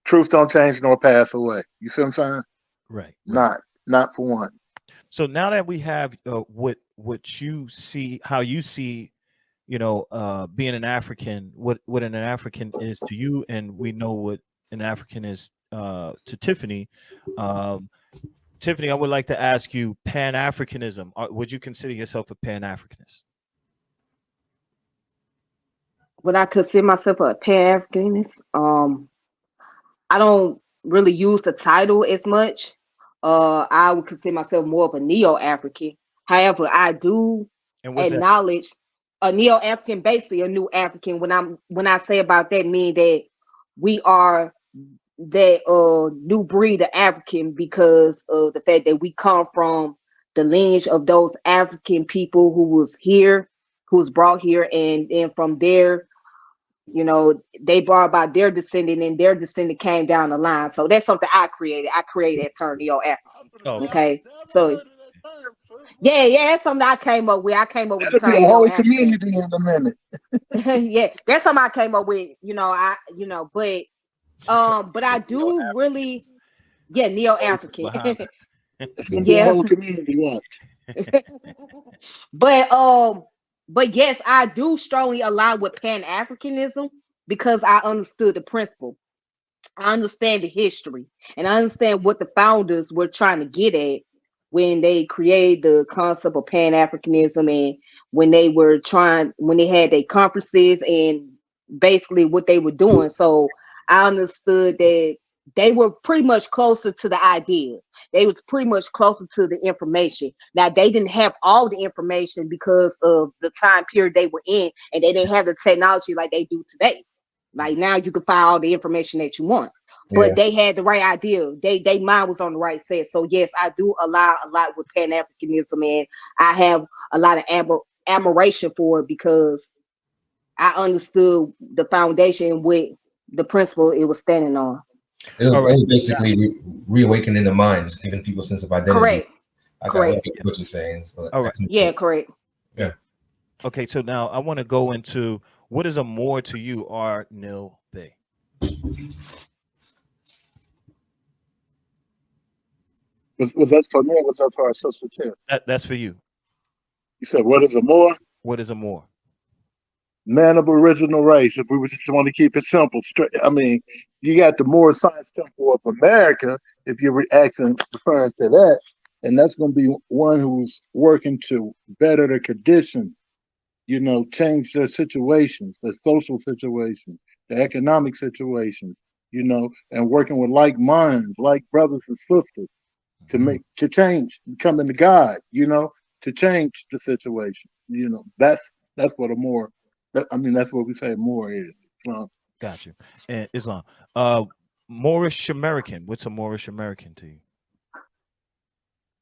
Truth don't change nor pass away. You see what I'm saying? Right, right. Not for one. So now that we have what you see, how you see, being an African, what an African is to you, and we know what an African is to Tiffany. Um, Tiffany, I would like to ask you, Pan Africanism. Would you consider yourself a Pan Africanist? Would I consider myself a Pan Africanist? I don't really use the title as much. I would consider myself more of a Neo-African. However, I do And what's that? acknowledge a Neo-African, basically a new African. When I say about that, mean that we are that new breed of African because of the fact that we come from the lineage of those African people who was here, who was brought here, and then from there, they brought about their descendant, and their descendant came down the line. So that's something I created. I created that term, Neo-African. Oh, okay. Okay, so yeah, that's something I came up with. I came up with the That'll be a term whole Neo-African. community in a minute. Yeah, that's something I came up with. But I do really, yeah, Neo-African. Muhammad. It's gonna be a Yeah, whole community. Watch. but but yes, I do strongly align with Pan-Africanism because I understood the principle. I understand the history, and I understand what the founders were trying to get at when they created the concept of Pan-Africanism, and when they had their conferences and basically what they were doing. So I understood that they were pretty much closer to the idea. They was pretty much closer to the information. Now they didn't have all the information because of the time period they were in, and they didn't have the technology like they do today. Like now you can find all the information that you want. But Yeah. they had the right idea. They mind was on the right set. So yes, I do align a lot with Pan Africanism, and I have a lot of admiration for it because I understood the foundation with the principle it was standing on. It All right. was basically reawakening the minds, giving people a sense of identity. Correct. I Correct. get what you're saying. So All right. Yeah, correct. Yeah. Okay, so now I want to go into what is a Moor to you, R. Nil Bay. Was that for me or was that for our sister too? That's for you. You said, what is a Moor? What is a Moor? Man of original race. If we just want to keep it simple, straight. I mean, you got the Moorish Science Temple of America, if you're referring to that, and that's going to be one who's working to better the condition, change their situations, their social situation, the economic situation, and working with like minds, like brothers and sisters to change, becoming the God, to change the situation. That's what a Moor. That's what we say more is. Got you. And Islam. Moorish American. What's a Moorish American to you?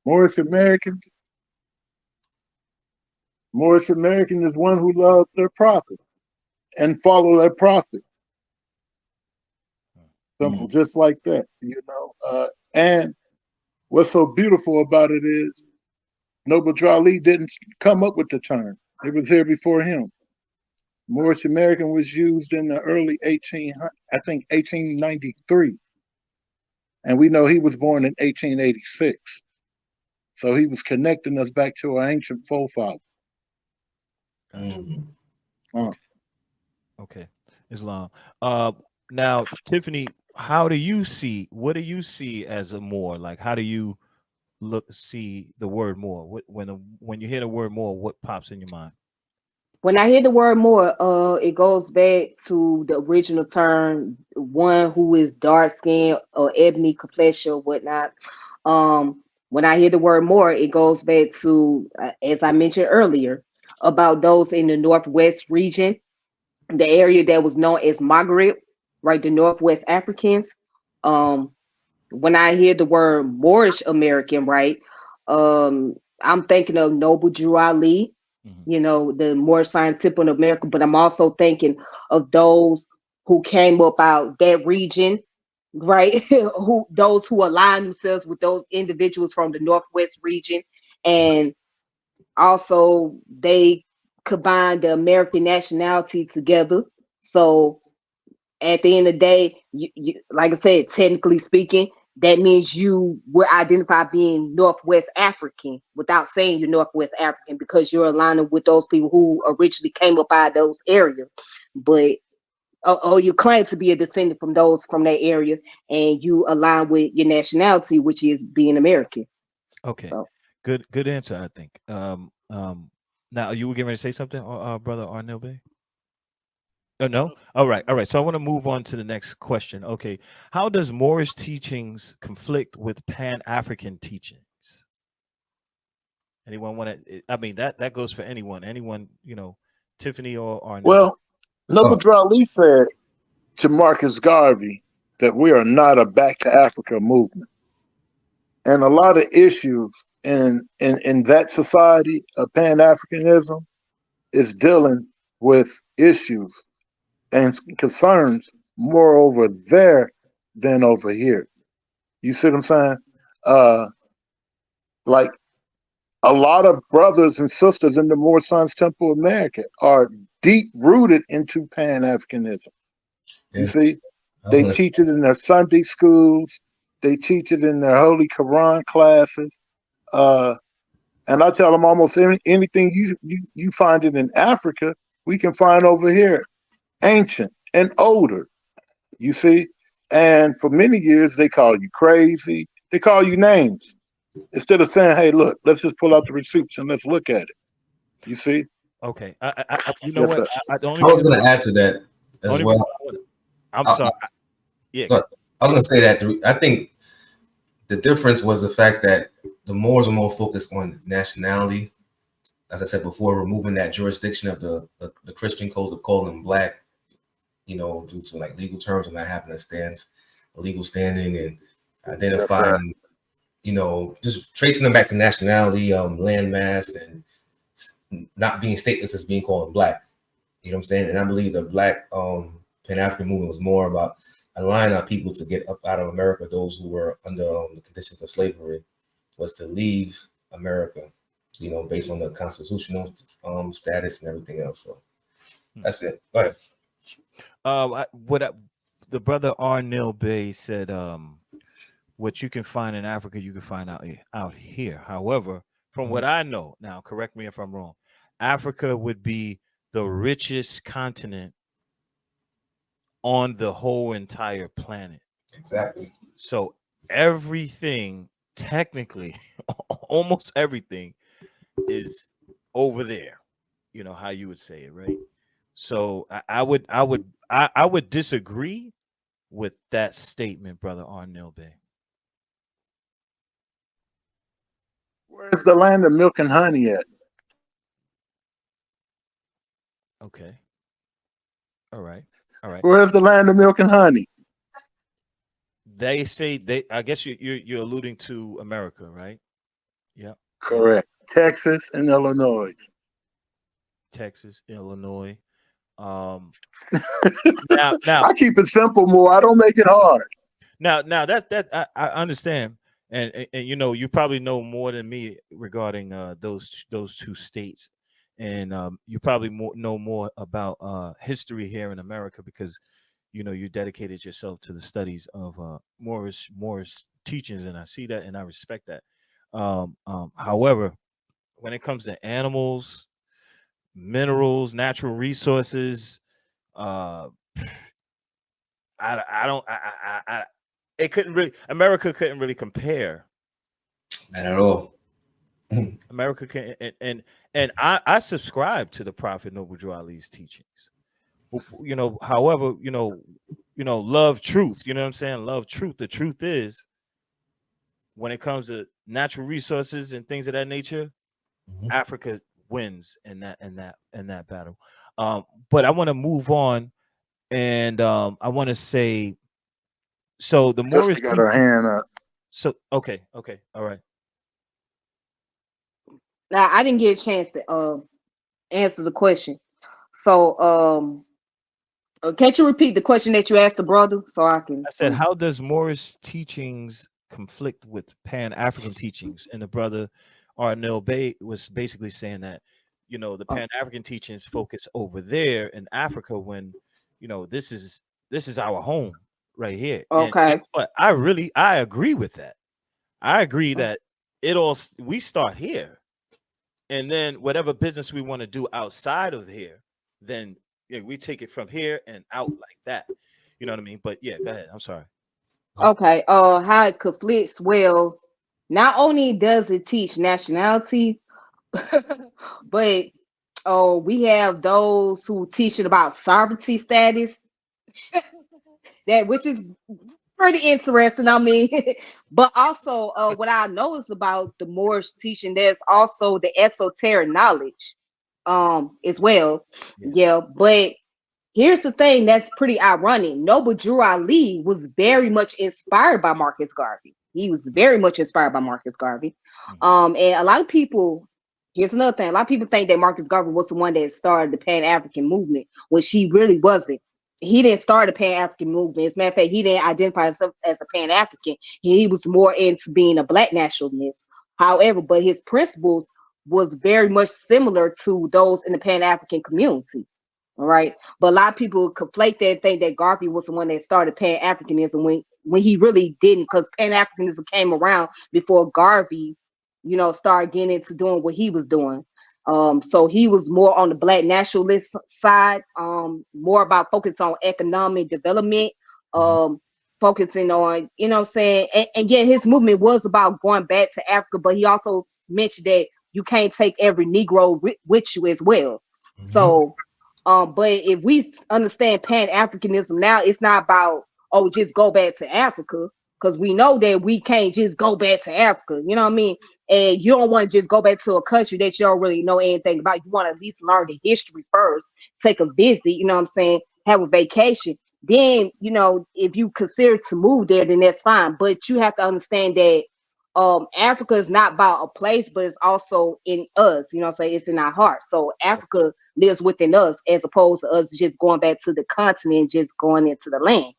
Moorish American is one who loves their prophet and follow their prophet. Simple, just like that, And what's so beautiful about it is Noble Drew Ali didn't come up with the term. It was here before him. Moorish American was used in the early 1893. And we know he was born in 1886. So he was connecting us back to our ancient forefathers. Okay. Islam. Now, Tiffany, what do you see as a Moor? Like, how do you see the word Moor? When you hear the word Moor, what pops in your mind? When I hear the word Moor, it goes back to the original term, one who is dark skinned or ebony complexion or whatnot. When I hear the word Moor, it goes back to, as I mentioned earlier, about those in the Northwest region, the area that was known as Maghreb, right? The Northwest Africans. When I hear the word Moorish American, right? I'm thinking of Noble Drew Ali, the Moorish Science Temple of America, but I'm also thinking of those who came up out that region, right? Those who align themselves with those individuals from the Northwest region, and also they combined the American nationality together. So at the end of the day, you like I said, technically speaking, that means you would identify being Northwest African without saying you're Northwest African because you're aligning with those people who originally came up out of those areas. But you claim to be a descendant from those from that area, and you align with your nationality, which is being American. Okay. So Good answer, I think. Now you were getting ready to say something, brother Arnel Bay? Oh no. All right. So I want to move on to the next question. Okay. How does Moorish teachings conflict with Pan African teachings? Anyone want to? I mean, that goes for anyone. Anyone, Tiffany or Arnel. Well, Noble Oh, Drawley said to Marcus Garvey that we are not a back to Africa movement. And a lot of issues in that society of Pan Africanism is dealing with issues and concerns more over there than over here. You see what I'm saying? Like a lot of brothers and sisters in the Moorish Science Temple of America are deep rooted into Pan Africanism. You yeah. see, I was they gonna say, teach it in their Sunday schools, they teach it in their Holy Quran classes. Uh, and I tell them almost anything you find it in Africa, we can find over here, ancient and older. You see, and for many years they call you crazy. They call you names instead of saying, "Hey, look, let's just pull out the receipts and let's look at it." You see? Okay. You know Yes, what? sir. The only I was reason, gonna add to that as only well. reason I'm I, sorry. Yeah. I was gonna say that I think the difference was the fact that the Moors were more focused on nationality. As I said before, removing that jurisdiction of the Christian codes of calling them black, due to like legal terms and not having a legal standing and Yes, sir. identifying, just tracing them back to nationality, landmass, and not being stateless as being called black. You know what I'm saying? And I believe the black Pan African movement was more about allowing our people to get up out of America. Those who were under the conditions of slavery was to leave America, based on the constitutional status and everything else. So that's it. Go ahead. The brother Arnel Bay said, what you can find in Africa, you can find out here. However, from what I know, now correct me if I'm wrong, Africa would be the richest continent on the whole entire planet. Exactly. So everything, technically, almost everything is over there. You know how you would say it, right? So I would disagree with that statement, brother Arnel Bay. Where's the land of milk and honey at? Okay. All right. All right. Where's the land of milk and honey? They say I guess you're alluding to America, right? Yeah. Correct. Texas and Illinois. Texas, Illinois. Now I keep it simple more. I don't make it hard. now that I understand, and you probably know more than me regarding those two states, and you probably know more about history here in America because you dedicated yourself to the studies of Moorish teachings, and I see that and I respect that. However, when it comes to animals, minerals, natural resources, uh, I don't I it couldn't really America couldn't really compare. Not at all. America can and I subscribe to the Prophet Noble Drew Ali's teachings. However, love truth. You know what I'm saying? Love truth. The truth is, when it comes to natural resources and things of that nature, Africa wins in that battle. But I want to move on, and I want to say, so the Sister Moorish. got her hand up. So okay, all right. now I didn't get a chance to answer the question. So can't you repeat the question that you asked the brother so I can? I said, how does Moorish teachings conflict with Pan African teachings? And the brother Arnel Bay was basically saying that, the Pan African teachings focus over there in Africa when, this is this is our home right here. And Okay. guess what? I agree with that. I agree that we start here, and then whatever business we want to do outside of here, then we take it from here and out like that. You know what I mean? But yeah, go ahead. I'm sorry. Okay. How it conflicts? Well, not only does it teach nationality, but we have those who teach it about sovereignty status, that which is pretty interesting. I mean, but also what I noticed about the Moorish teaching, there's also the esoteric knowledge as well. Yeah. Yeah, but here's the thing that's pretty ironic. Noble Drew Ali was very much inspired by Marcus Garvey. He was very much inspired by Marcus Garvey. And a lot of people, here's another thing, a lot of people think that Marcus Garvey was the one that started the Pan-African movement, which he really wasn't. He didn't start a Pan-African movement. As a matter of fact, he didn't identify himself as a Pan-African. He was more into being a Black nationalist. However, but his principles was very much similar to those in the Pan-African community. All right. But a lot of people conflate that and think that Garvey was the one that started Pan-Africanism when he really didn't, because Pan-Africanism came around before Garvey, started getting into doing what he was doing. So he was more on the Black nationalist side, more about focus on economic development, focusing on, what I'm saying, and yeah, his movement was about going back to Africa, but he also mentioned that you can't take every Negro with you as well. So, but if we understand Pan-Africanism now, it's not about, just go back to Africa, because we know that we can't just go back to Africa. You know what I mean? And you don't want to just go back to a country that you don't really know anything about. You want to at least learn the history first, take a visit, you know what I'm saying, have a vacation. Then, if you consider to move there, then that's fine. But you have to understand that Africa is not about a place, but it's also in us, it's in our heart. So Africa lives within us, as opposed to us just going back to the continent, just going into the land,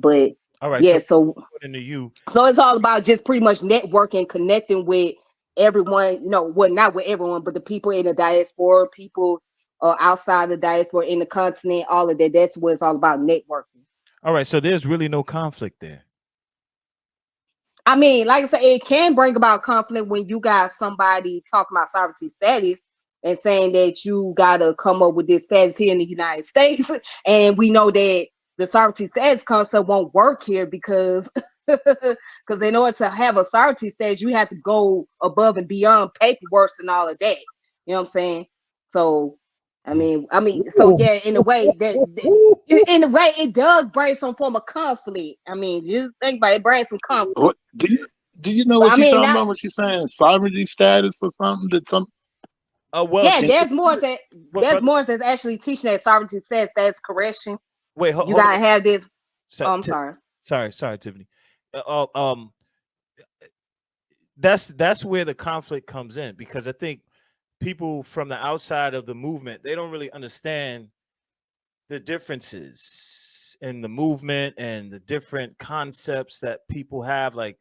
but All right. yeah, so according to you, so it's all about just pretty much networking, connecting with everyone, well, not with everyone, but the people in the diaspora, people outside the diaspora, in the continent, all of that. That's what it's all about, networking. all right. So there's really no conflict there. I mean, like I said, it can bring about conflict when you got somebody talking about sovereignty status and saying that you got to come up with this status here in the United States. And we know that the sovereignty status concept won't work here because in order to have a sovereignty status, you have to go above and beyond paperwork and all of that. You know what I'm saying? So, so yeah, in a way it does bring some form of conflict. I mean, just think about it, it brings some conflict. What do you know what she's talking about when she's saying sovereignty status for something that some? Well, yeah, there's more that's actually teaching that sovereignty status. That's correction. Wait, you gotta have this. I'm sorry. Sorry, Tiffany. That's where the conflict comes in, because I think people from the outside of the movement, they don't really understand the differences in the movement and the different concepts that people have, like,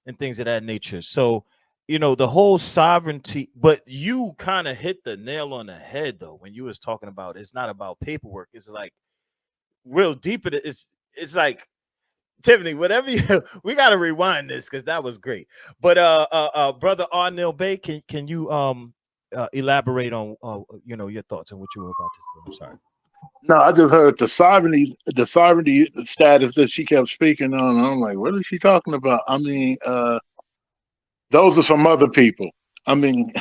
and things of that nature. So, the whole sovereignty, but you kind of hit the nail on the head though when you was talking about it's not about paperwork. It's like real deep. It's like, Tiffany, whatever we got to rewind this because that was great. But brother Arnell Bay, can you elaborate on your thoughts on what you were about to say? I'm sorry. No, I just heard the sovereignty status that she kept speaking on. And I'm like, what is she talking about? I mean, those are some other people. I mean,